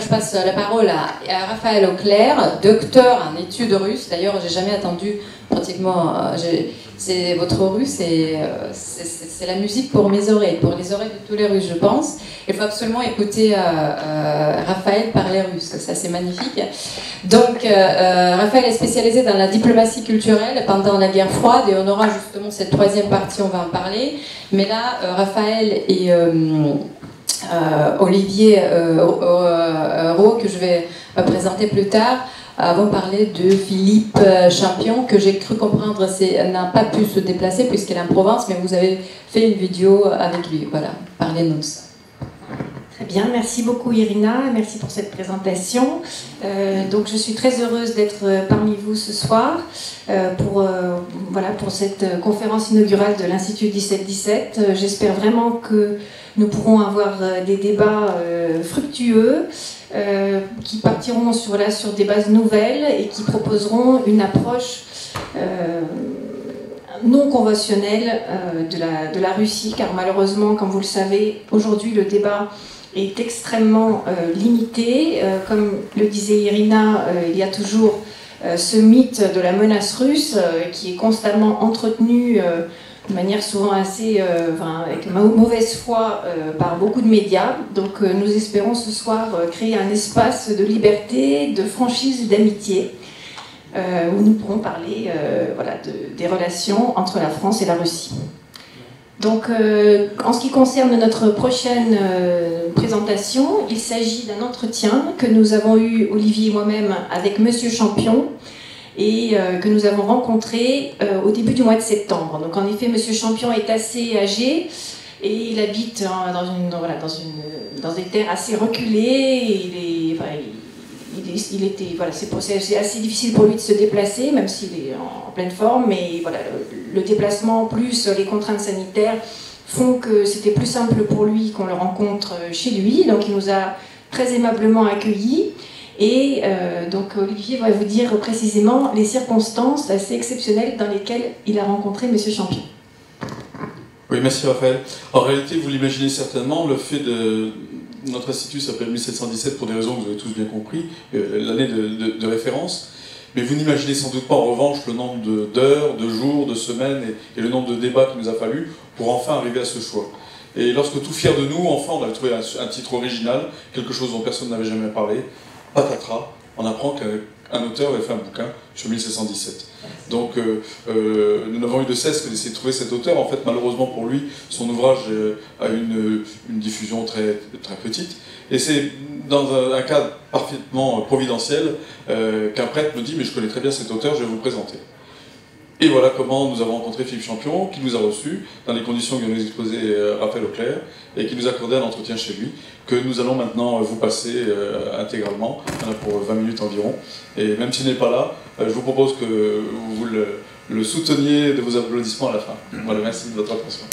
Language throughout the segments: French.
passe la parole à Raphaël Auclair, docteur en études russes. D'ailleurs, j'ai jamais attendu pratiquement. Votre russe, c'est la musique pour mes oreilles, pour les oreilles de tous les Russes, je pense. Il faut absolument écouter Raphaël parler russe, ça c'est magnifique. Donc, Raphaël est spécialisé dans la diplomatie culturelle pendant la guerre froide et on aura justement cette troisième partie, on va en parler. Mais là, Raphaël et Olivier Roux, que je vais présenter plus tard, vont parler de Philippe Champion, que j'ai cru comprendre n'a pas pu se déplacer puisqu'il est en Provence, mais vous avez fait une vidéo avec lui. Voilà, parlez-nous de ça. Très bien, merci beaucoup Irina, merci pour cette présentation. Donc je suis très heureuse d'être parmi vous ce soir pour cette conférence inaugurale de l'Institut 1717. J'espère vraiment que nous pourrons avoir des débats fructueux qui partiront sur des bases nouvelles et qui proposeront une approche non conventionnelle de la Russie, car malheureusement, comme vous le savez, aujourd'hui le débat est extrêmement limité. Comme le disait Irina, il y a toujours ce mythe de la menace russe qui est constamment entretenu de manière souvent assez, avec mauvaise foi par beaucoup de médias. Donc nous espérons ce soir créer un espace de liberté, de franchise et d'amitié où nous pourrons parler des relations entre la France et la Russie. Donc, en ce qui concerne notre prochaine présentation, il s'agit d'un entretien que nous avons eu, Olivier et moi-même, avec Monsieur Champion et que nous avons rencontré au début du mois de septembre. Donc, en effet, Monsieur Champion est assez âgé et il habite dans des terres assez reculées. C'est assez difficile pour lui de se déplacer, même s'il est en pleine forme, mais voilà, le déplacement plus les contraintes sanitaires font que c'était plus simple pour lui qu'on le rencontre chez lui. Donc il nous a très aimablement accueillis et donc Olivier va vous dire précisément les circonstances assez exceptionnelles dans lesquelles il a rencontré Monsieur Champion. Oui, merci Raphaël. En réalité, vous l'imaginez certainement, le fait de... Notre institut s'appelle 1717 pour des raisons que vous avez tous bien compris, l'année de référence. Mais vous n'imaginez sans doute pas en revanche le nombre d'heures, de jours, de semaines et le nombre de débats qu'il nous a fallu pour enfin arriver à ce choix. Et lorsque tout fier de nous, enfin on a trouvé un titre original, quelque chose dont personne n'avait jamais parlé, patatras, on apprend qu'un auteur avait fait un bouquin sur 1717. Donc nous n'avons eu de cesse que d'essayer de trouver cet auteur. En fait, malheureusement pour lui, son ouvrage a une diffusion très, très petite. Et c'est dans un cadre parfaitement providentiel qu'un prêtre me dit « mais je connais très bien cet auteur, je vais vous le présenter ». Et voilà comment nous avons rencontré Philippe Champion, qui nous a reçus dans les conditions que vient nous exposer Raphaël Auclair, et qui nous a accordé un entretien chez lui, que nous allons maintenant vous passer intégralement, pour 20 minutes environ. Et même s'il n'est pas là, je vous propose que vous le souteniez de vos applaudissements à la fin. Voilà, merci de votre attention.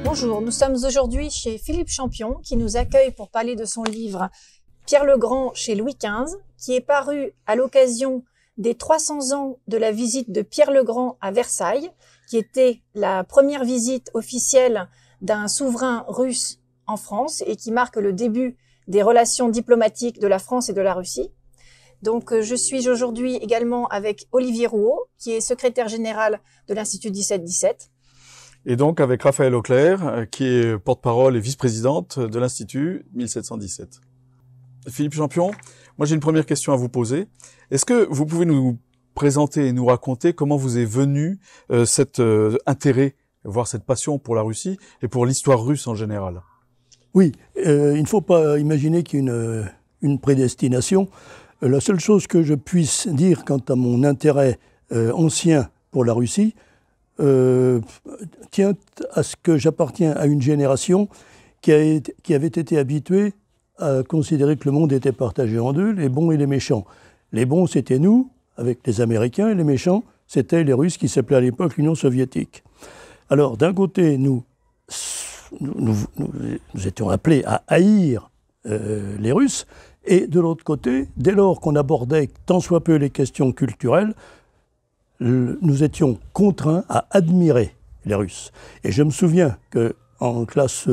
Bonjour, nous sommes aujourd'hui chez Philippe Champion, qui nous accueille pour parler de son livre Pierre le Grand chez Louis XV, qui est paru à l'occasion des 300 ans de la visite de Pierre le Grand à Versailles, qui était la première visite officielle d'un souverain russe en France et qui marque le début des relations diplomatiques de la France et de la Russie. Donc je suis aujourd'hui également avec Olivier Roux, qui est secrétaire général de l'Institut 1717. Et donc avec Raphaël Auclair, qui est porte-parole et vice-présidente de l'Institut 1717. Philippe Champion, moi j'ai une première question à vous poser. Est-ce que vous pouvez nous présenter et nous raconter comment vous est venu cet intérêt, voire cette passion pour la Russie et pour l'histoire russe en général? Oui, il ne faut pas imaginer qu'il y ait une prédestination. La seule chose que je puisse dire quant à mon intérêt ancien pour la Russie tient à ce que j'appartiens à une génération qui avait été habituée à considérer que le monde était partagé en deux, les bons et les méchants. Les bons, c'était nous, avec les Américains, et les méchants, c'était les Russes qui s'appelaient à l'époque l'Union soviétique. Alors, d'un côté, nous étions appelés à haïr les Russes, et de l'autre côté, dès lors qu'on abordait tant soit peu les questions culturelles, nous étions contraints à admirer les Russes. Et je me souviens qu'en classe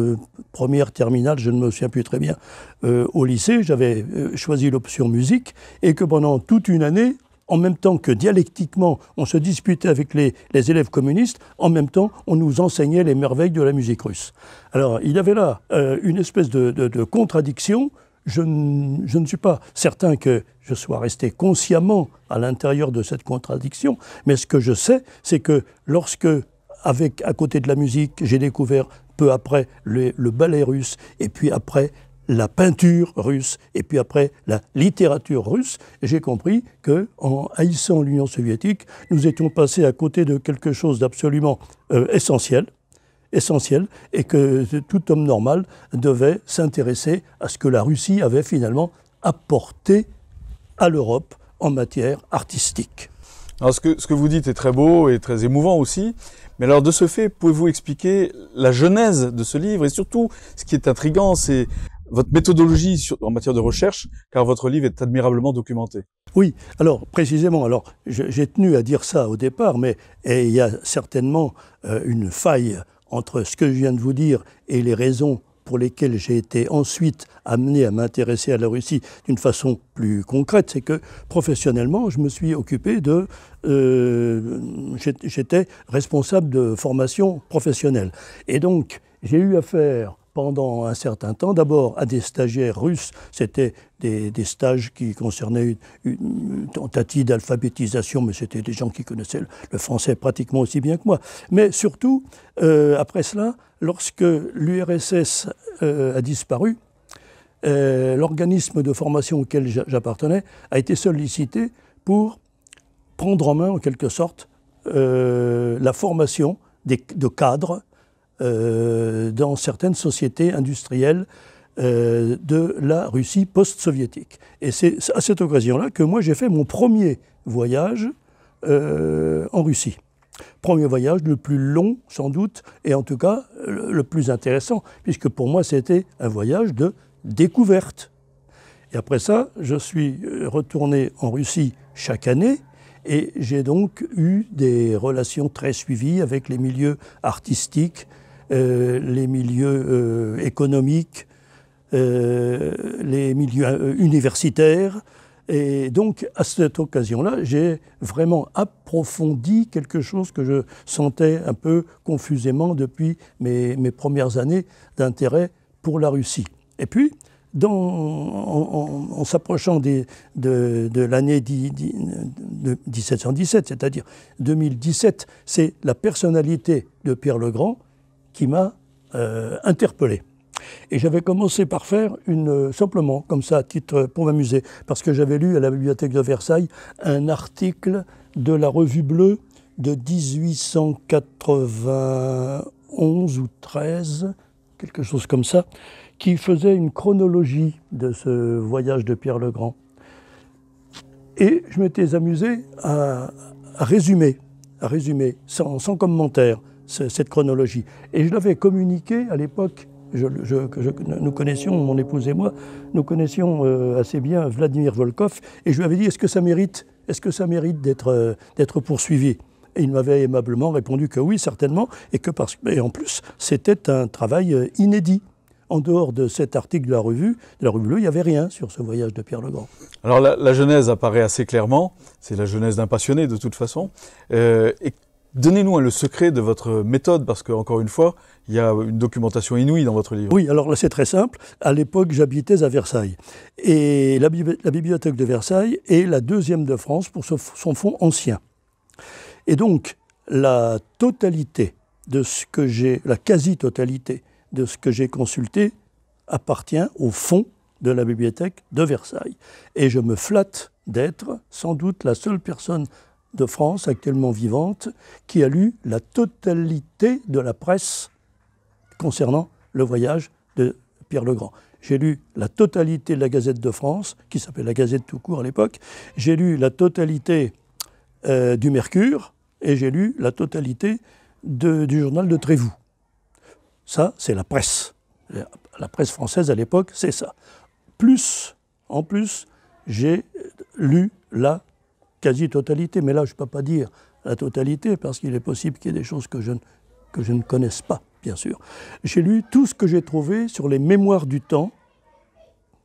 première, terminale, je ne me souviens plus très bien, au lycée, j'avais choisi l'option musique et que pendant toute une année, en même temps que dialectiquement, on se disputait avec les élèves communistes, en même temps, on nous enseignait les merveilles de la musique russe. Alors, il y avait là une espèce de contradiction. Je ne suis pas certain que je sois resté consciemment à l'intérieur de cette contradiction, mais ce que je sais, c'est que lorsque, à côté de la musique, j'ai découvert peu après le ballet russe, et puis après la peinture russe, et puis après la littérature russe, j'ai compris qu'en haïssant l'Union soviétique, nous étions passés à côté de quelque chose d'absolument essentiel, et que tout homme normal devait s'intéresser à ce que la Russie avait finalement apporté à l'Europe en matière artistique. Alors ce que vous dites est très beau et très émouvant aussi, mais alors de ce fait, pouvez-vous expliquer la genèse de ce livre et surtout, ce qui est intriguant, c'est votre méthodologie en matière de recherche, car votre livre est admirablement documenté. Oui, alors précisément, j'ai tenu à dire ça au départ, mais il y a certainement une faille entre ce que je viens de vous dire et les raisons pour lesquelles j'ai été ensuite amené à m'intéresser à la Russie d'une façon plus concrète, c'est que professionnellement, je me suis occupé j'étais responsable de formation professionnelle. Et donc, j'ai eu affaire pendant un certain temps, d'abord à des stagiaires russes, c'était des stages qui concernaient une tentative d'alphabétisation, mais c'était des gens qui connaissaient le français pratiquement aussi bien que moi. Mais surtout, après cela, lorsque l'URSS a disparu, l'organisme de formation auquel j'appartenais a été sollicité pour prendre en main, en quelque sorte, la formation de cadres dans certaines sociétés industrielles de la Russie post-soviétique. Et c'est à cette occasion-là que moi j'ai fait mon premier voyage en Russie. Premier voyage le plus long sans doute, et en tout cas le plus intéressant, puisque pour moi c'était un voyage de découverte. Et après ça, je suis retourné en Russie chaque année, et j'ai donc eu des relations très suivies avec les milieux artistiques, les milieux économiques, les milieux universitaires. Et donc, à cette occasion-là, j'ai vraiment approfondi quelque chose que je sentais un peu confusément depuis mes premières années d'intérêt pour la Russie. Et puis, en s'approchant de l'année 1717, c'est-à-dire 2017, c'est la personnalité de Pierre le Grand qui m'a interpellé. Et j'avais commencé par faire simplement, comme ça, à titre pour m'amuser, parce que j'avais lu à la bibliothèque de Versailles un article de la Revue Bleue de 1891 ou 13, quelque chose comme ça, qui faisait une chronologie de ce voyage de Pierre le Grand. Et je m'étais amusé à résumer sans commentaire cette chronologie. Et je l'avais communiqué à l'époque. Nous connaissions, mon épouse et moi, nous connaissions assez bien Vladimir Volkov, et je lui avais dit, est-ce que ça mérite d'être poursuivi? Et il m'avait aimablement répondu que oui, certainement, et en plus, c'était un travail inédit. En dehors de cet article de la Revue Bleue, il n'y avait rien sur ce voyage de Pierre le Grand. Alors la genèse apparaît assez clairement, c'est la genèse d'un passionné de toute façon. Et donnez-nous le secret de votre méthode, parce qu'encore une fois, il y a une documentation inouïe dans votre livre. Oui, alors là c'est très simple. À l'époque, j'habitais à Versailles. Et la bibliothèque de Versailles est la deuxième de France pour son fonds ancien. Et donc, la quasi-totalité de ce que j'ai consulté appartient au fond de la bibliothèque de Versailles. Et je me flatte d'être sans doute la seule personne de France actuellement vivante qui a lu la totalité de la presse concernant le voyage de Pierre le Grand. J'ai lu la totalité de la Gazette de France, qui s'appelait la Gazette tout court à l'époque. J'ai lu la totalité du Mercure, et j'ai lu la totalité du journal de Trévoux. Ça, c'est la presse. La presse française à l'époque, c'est ça. En plus, j'ai lu la quasi-totalité. Mais là, je ne peux pas dire la totalité, parce qu'il est possible qu'il y ait des choses que je ne que je ne connaisse pas, bien sûr. J'ai lu tout ce que j'ai trouvé sur les mémoires du temps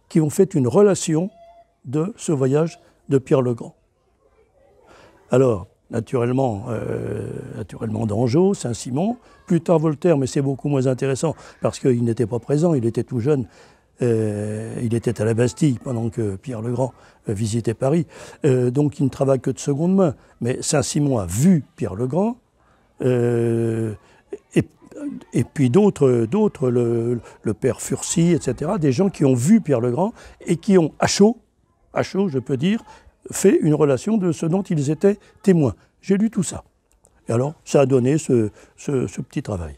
qui ont fait une relation de ce voyage de Pierre le Grand. Alors, naturellement Dangeau, Saint-Simon, plus tard Voltaire, mais c'est beaucoup moins intéressant parce qu'il n'était pas présent, il était tout jeune. Il était à la Bastille pendant que Pierre le Grand visitait Paris. Donc il ne travaille que de seconde main. Mais Saint-Simon a vu Pierre le Grand. Et puis d'autres, le père Furcy, etc., des gens qui ont vu Pierre le Grand et qui ont, à chaud, je peux dire, fait une relation de ce dont ils étaient témoins. J'ai lu tout ça. Et alors, ça a donné ce petit travail.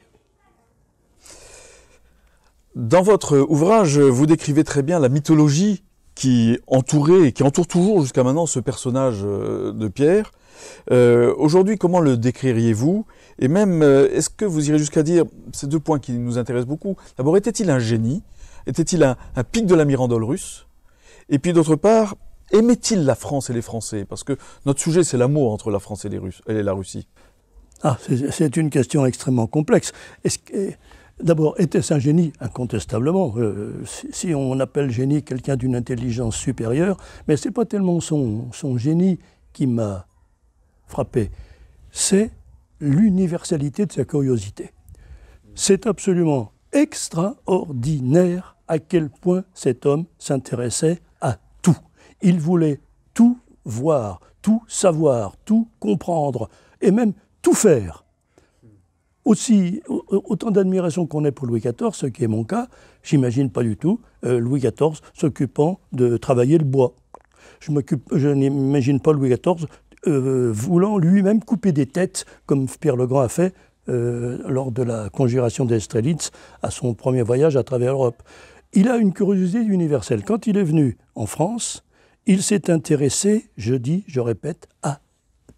Dans votre ouvrage, vous décrivez très bien la mythologie qui entourait et qui entoure toujours jusqu'à maintenant ce personnage de Pierre. Aujourd'hui, comment le décririez-vous? Et même, est-ce que vous irez jusqu'à dire, ces deux points qui nous intéressent beaucoup, d'abord, était-il un génie? Était-il un pic de la Mirandole russe? Et puis d'autre part, aimait-il la France et les Français? Parce que notre sujet, c'est l'amour entre la France et la Russie. Ah, c'est une question extrêmement complexe. D'abord, était-ce un génie? Incontestablement. Si on appelle génie quelqu'un d'une intelligence supérieure, mais ce n'est pas tellement son génie qui m'a frappé, c'est l'universalité de sa curiosité. C'est absolument extraordinaire à quel point cet homme s'intéressait à tout. Il voulait tout voir, tout savoir, tout comprendre, et même tout faire. Autant d'admiration qu'on ait pour Louis XIV, ce qui est mon cas, j'imagine pas du tout Louis XIV s'occupant de travailler le bois. Je n'imagine pas Louis XIV voulant lui-même couper des têtes, comme Pierre le Grand a fait lors de la conjuration d'Austerlitz à son premier voyage à travers l'Europe. Il a une curiosité universelle. Quand il est venu en France, il s'est intéressé, je répète, à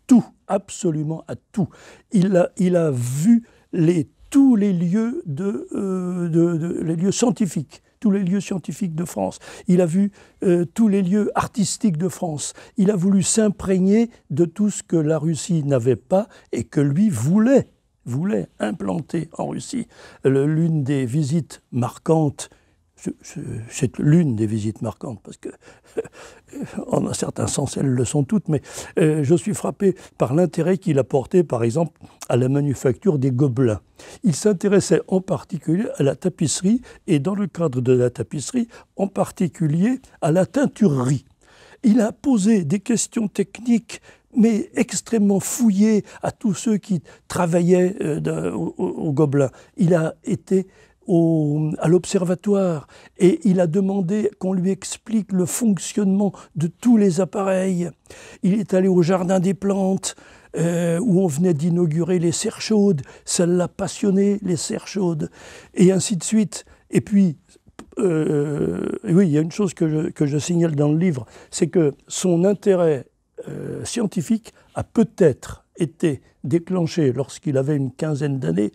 tout, absolument à tout. Il a vu tous les lieux les lieux scientifiques, tous les lieux scientifiques de France. Il a vu tous les lieux artistiques de France. Il a voulu s'imprégner de tout ce que la Russie n'avait pas et que lui voulait implanter en Russie. L'une des visites marquantes, c'est l'une des visites marquantes, parce que, en un certain sens, elles le sont toutes, mais je suis frappé par l'intérêt qu'il a porté, par exemple, à la manufacture des gobelins. Il s'intéressait en particulier à la tapisserie, et dans le cadre de la tapisserie, en particulier à la teinturerie. Il a posé des questions techniques, mais extrêmement fouillées à tous ceux qui travaillaient au Gobelin. Il a été à l'observatoire et il a demandé qu'on lui explique le fonctionnement de tous les appareils. Il est allé au Jardin des Plantes où on venait d'inaugurer les serres chaudes. Ça l'a passionné, les serres chaudes, et ainsi de suite. Et puis, oui, il y a une chose que je signale dans le livre, c'est que son intérêt scientifique a peut-être été déclenché lorsqu'il avait une quinzaine d'années,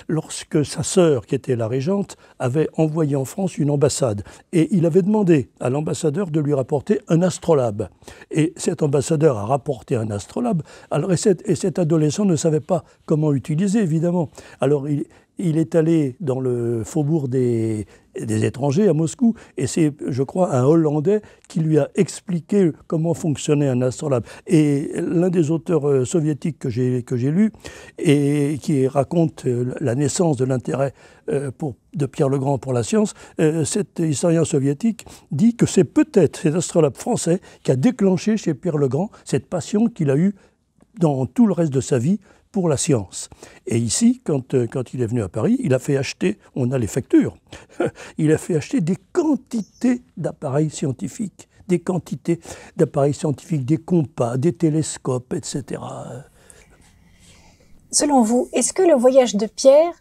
lorsque sa sœur, qui était la régente, avait envoyé en France une ambassade. Et il avait demandé à l'ambassadeur de lui rapporter un astrolabe. Et cet ambassadeur a rapporté un astrolabe. Alors, et cet adolescent ne savait pas comment l'utiliser, évidemment. Alors, il est allé dans le faubourg des étrangers à Moscou, et c'est, je crois, un Hollandais qui lui a expliqué comment fonctionnait un astrolabe. Et l'un des auteurs soviétiques que j'ai lu, et qui raconte la naissance de l'intérêt de Pierre le Grand pour la science, cet historien soviétique dit que c'est peut-être cet astrolabe français qui a déclenché chez Pierre le Grand cette passion qu'il a eue dans tout le reste de sa vie pour la science. Et ici, quand il est venu à Paris, il a fait acheter, on a les factures, il a fait acheter des quantités d'appareils scientifiques, des compas, des télescopes, etc. Selon vous, est-ce que le voyage de Pierre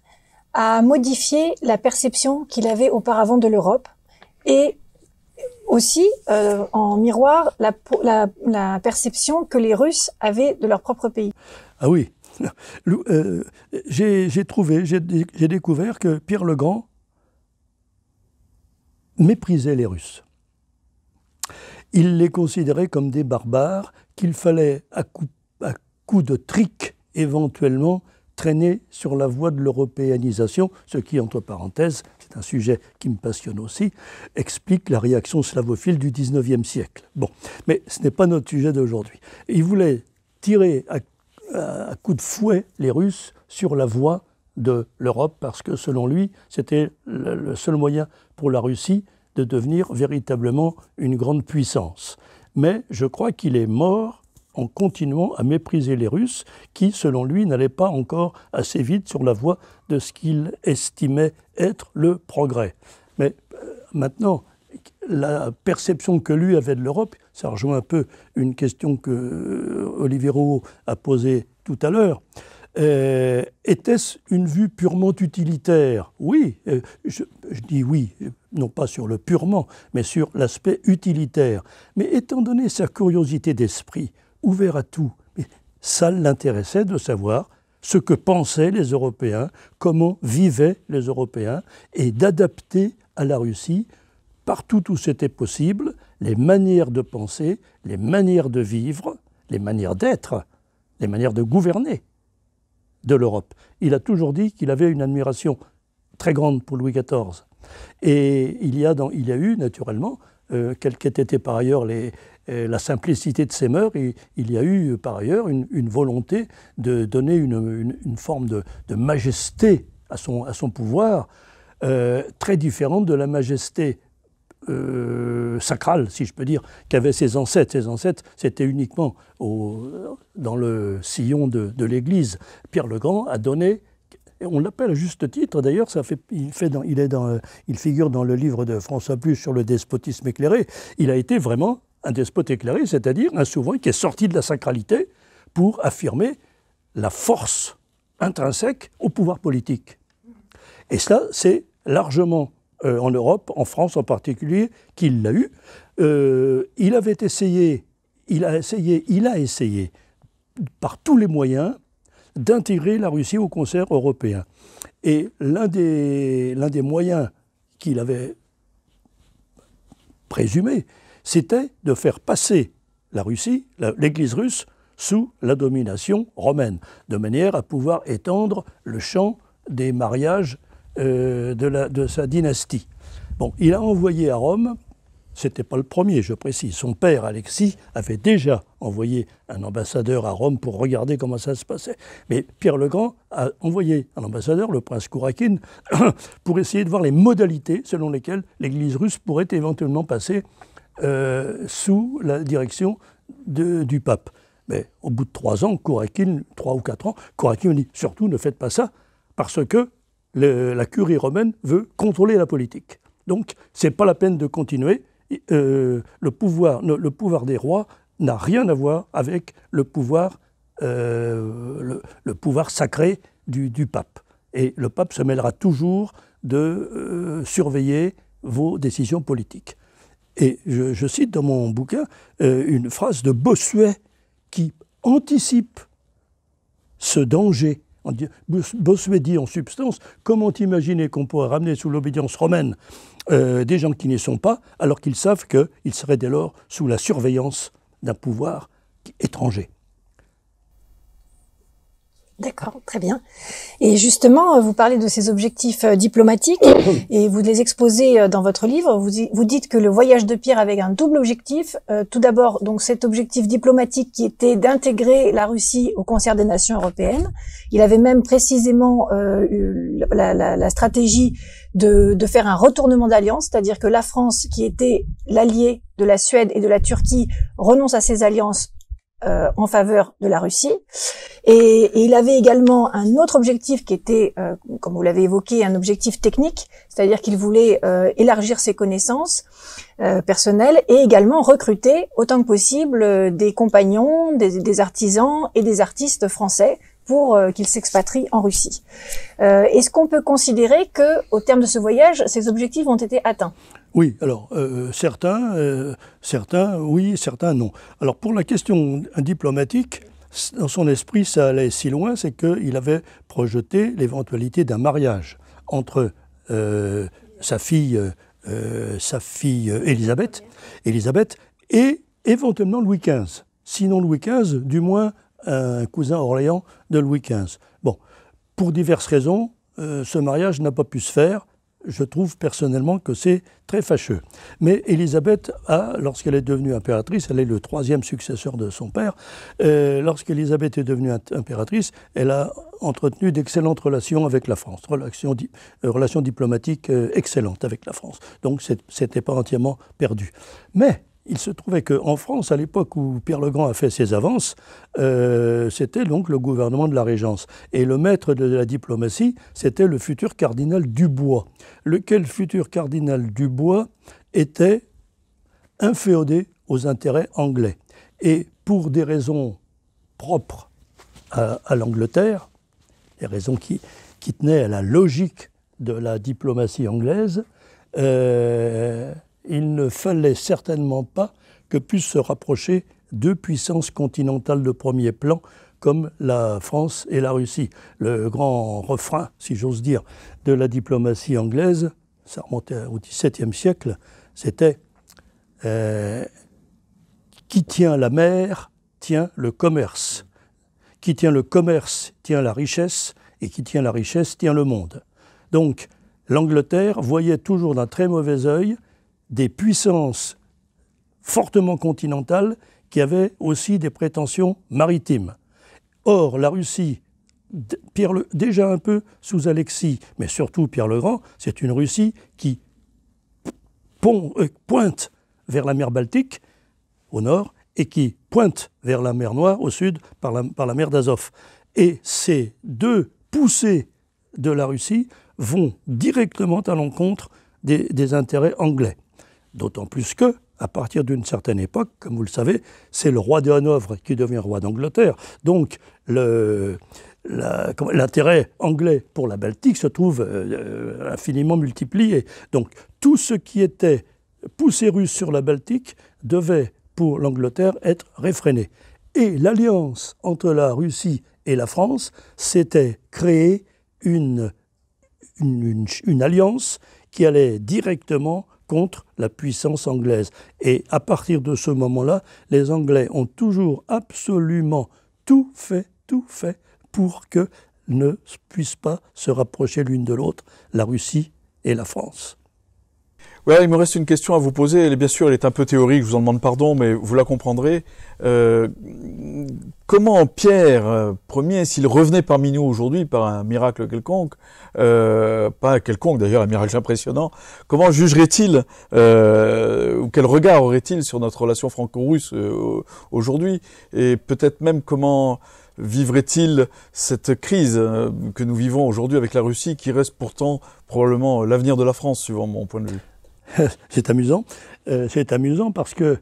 a modifié la perception qu'il avait auparavant de l'Europe et aussi, en miroir, la perception que les Russes avaient de leur propre pays? Ah oui. J'ai découvert que Pierre le Grand méprisait les Russes. Il les considérait comme des barbares qu'il fallait, à coup de trick, éventuellement, traîné sur la voie de l'européanisation, ce qui, entre parenthèses, c'est un sujet qui me passionne aussi, explique la réaction slavophile du XIXe siècle. Bon, mais ce n'est pas notre sujet d'aujourd'hui. Il voulait tirer à coups de fouet les Russes sur la voie de l'Europe, parce que selon lui, c'était le seul moyen pour la Russie de devenir véritablement une grande puissance. Mais je crois qu'il est mort en continuant à mépriser les Russes, qui, selon lui, n'allaient pas encore assez vite sur la voie de ce qu'il estimait être le progrès. Mais maintenant, la perception que lui avait de l'Europe, ça rejoint un peu une question que Olivier Rouault a posée tout à l'heure, était-ce une vue purement utilitaire? Oui, je dis oui, non pas sur le purement, mais sur l'aspect utilitaire. Mais étant donné sa curiosité d'esprit, ouvert à tout, ça l'intéressait de savoir ce que pensaient les Européens, comment vivaient les Européens, et d'adapter à la Russie, partout où c'était possible, les manières de penser, les manières de vivre, les manières d'être, les manières de gouverner de l'Europe. Il a toujours dit qu'il avait une admiration très grande pour Louis XIV. Et il y a eu, naturellement, quelle qu'ait été par ailleurs la simplicité de ses mœurs, et il y a eu par ailleurs une volonté de donner une forme de majesté à son pouvoir, très différente de la majesté sacrale, si je peux dire, qu'avaient ses ancêtres. Ses ancêtres, c'était uniquement dans le sillon de l'Église. Pierre le Grand a donné, on l'appelle à juste titre d'ailleurs, il figure dans le livre de François Puech sur le despotisme éclairé, il a été vraiment un despote éclairé, c'est-à-dire un souverain qui est sorti de la sacralité pour affirmer la force intrinsèque au pouvoir politique. Et cela, c'est largement en Europe, en France en particulier, qu'il l'a eu. Il a essayé par tous les moyens d'intégrer la Russie au concert européen. Et l'un des moyens qu'il avait présumé, c'était de faire passer la Russie, l'Église russe, sous la domination romaine, de manière à pouvoir étendre le champ des mariages de sa dynastie. Bon, il a envoyé à Rome, c'était pas le premier, je précise, son père Alexis avait déjà envoyé un ambassadeur à Rome pour regarder comment ça se passait. Mais Pierre le Grand a envoyé un ambassadeur, le prince Kourakine, pour essayer de voir les modalités selon lesquelles l'Église russe pourrait éventuellement passer sous la direction du pape. Mais au bout de 3 ans, 3 ou 4 ans, Kourakine dit « Surtout ne faites pas ça, parce que la curie romaine veut contrôler la politique. Donc, ce n'est pas la peine de continuer. Le pouvoir des rois n'a rien à voir avec le pouvoir sacré du pape. Et le pape se mêlera toujours de surveiller vos décisions politiques. Et je cite dans mon bouquin une phrase de Bossuet qui anticipe ce danger. Bossuet dit en substance, comment imaginer qu'on pourrait ramener sous l'obédience romaine des gens qui n'y sont pas, alors qu'ils savent qu'ils seraient dès lors sous la surveillance d'un pouvoir étranger. D'accord, très bien. Et justement, vous parlez de ces objectifs diplomatiques et vous les exposez dans votre livre. Vous dites que le voyage de Pierre avait un double objectif. Tout d'abord, donc cet objectif diplomatique qui était d'intégrer la Russie au concert des nations européennes. Il avait même précisément la stratégie de faire un retournement d'alliance, c'est-à-dire que la France, qui était l'allié de la Suède et de la Turquie, renonce à ses alliances en faveur de la Russie. Et il avait également un autre objectif qui était, comme vous l'avez évoqué, un objectif technique, c'est-à-dire qu'il voulait élargir ses connaissances personnelles et également recruter autant que possible des compagnons, des artisans et des artistes français pour qu'ils s'expatrient en Russie. Est-ce qu'on peut considérer que, au terme de ce voyage, ces objectifs ont été atteints ? Oui, alors certains oui, certains non. Alors pour la question diplomatique, dans son esprit, ça allait si loin, c'est qu'il avait projeté l'éventualité d'un mariage entre sa fille Élisabeth et éventuellement Louis XV. Sinon Louis XV, du moins un cousin Orléans de Louis XV. Bon, pour diverses raisons, ce mariage n'a pas pu se faire. Je trouve personnellement que c'est très fâcheux. Mais Élisabeth lorsqu'elle est devenue impératrice, elle est le 3e successeur de son père, lorsqu'Élisabeth est devenue impératrice, elle a entretenu d'excellentes relations avec la France, relations diplomatiques excellentes avec la France. Donc c'était pas entièrement perdu. Mais il se trouvait qu'en France, à l'époque où Pierre le Grand a fait ses avances, c'était donc le gouvernement de la Régence. Et le maître de la diplomatie, c'était le futur cardinal Dubois, lequel futur cardinal Dubois était inféodé aux intérêts anglais. Et pour des raisons propres à l'Angleterre, des raisons qui tenaient à la logique de la diplomatie anglaise, il ne fallait certainement pas que puissent se rapprocher deux puissances continentales de premier plan comme la France et la Russie. Le grand refrain, si j'ose dire, de la diplomatie anglaise, ça remontait au XVIIe siècle, c'était qui tient la mer tient le commerce. Qui tient le commerce tient la richesse, et qui tient la richesse tient le monde. Donc l'Angleterre voyait toujours d'un très mauvais œil des puissances fortement continentales qui avaient aussi des prétentions maritimes. Or, la Russie, déjà un peu sous Alexis, mais surtout Pierre le Grand, c'est une Russie qui pointe vers la mer Baltique, au nord, et qui pointe vers la mer Noire, au sud, par la mer d'Azov. Et ces deux poussées de la Russie vont directement à l'encontre des intérêts anglais. D'autant plus que, à partir d'une certaine époque, comme vous le savez, c'est le roi de Hanovre qui devient roi d'Angleterre. Donc l'intérêt anglais pour la Baltique se trouve infiniment multiplié. Donc tout ce qui était poussée russe sur la Baltique devait, pour l'Angleterre, être réfréné. Et l'alliance entre la Russie et la France, c'était créer une alliance qui allait directement contre la puissance anglaise. Et à partir de ce moment-là, les Anglais ont toujours absolument tout fait pour que ne puissent pas se rapprocher l'une de l'autre, la Russie et la France. Ouais, il me reste une question à vous poser. Bien sûr, elle est un peu théorique, je vous en demande pardon, mais vous la comprendrez. Comment Pierre Ier, s'il revenait parmi nous aujourd'hui par un miracle quelconque, pas quelconque d'ailleurs, un miracle impressionnant, comment jugerait-il, ou quel regard aurait-il sur notre relation franco-russe aujourd'hui? Et peut-être même comment vivrait-il cette crise que nous vivons aujourd'hui avec la Russie, qui reste pourtant probablement l'avenir de la France, suivant mon point de vue? C'est amusant. C'est amusant parce que,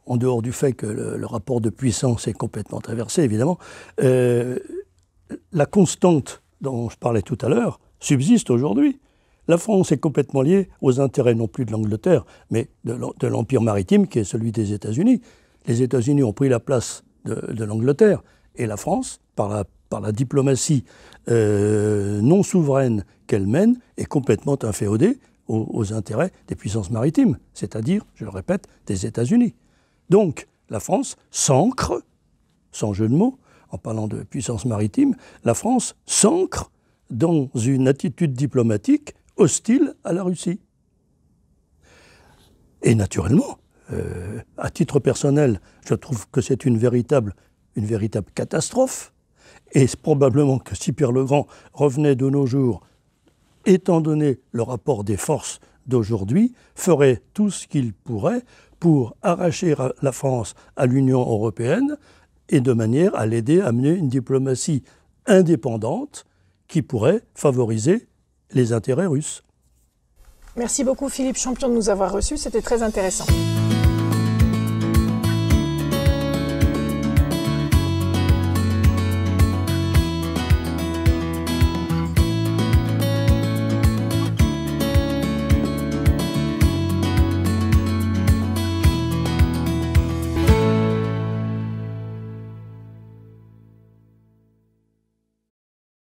en dehors du fait que le rapport de puissance est complètement inversé, évidemment, la constante dont je parlais tout à l'heure subsiste aujourd'hui. La France est complètement liée aux intérêts non plus de l'Angleterre, mais de l'empire maritime qui est celui des États-Unis. Les États-Unis ont pris la place de l'Angleterre et la France, par la diplomatie non souveraine qu'elle mène, est complètement inféodée aux intérêts des puissances maritimes, c'est-à-dire, je le répète, des États-Unis. Donc, la France s'ancre, sans jeu de mots, en parlant de puissance maritime, la France s'ancre dans une attitude diplomatique hostile à la Russie. Et naturellement, à titre personnel, je trouve que c'est une véritable catastrophe. Et c'est probablement que si Pierre le Grand revenait de nos jours, étant donné le rapport des forces d'aujourd'hui, ferait tout ce qu'il pourrait pour arracher la France à l'Union européenne et de manière à l'aider à mener une diplomatie indépendante qui pourrait favoriser les intérêts russes. Merci beaucoup Philippe Champion de nous avoir reçus, c'était très intéressant.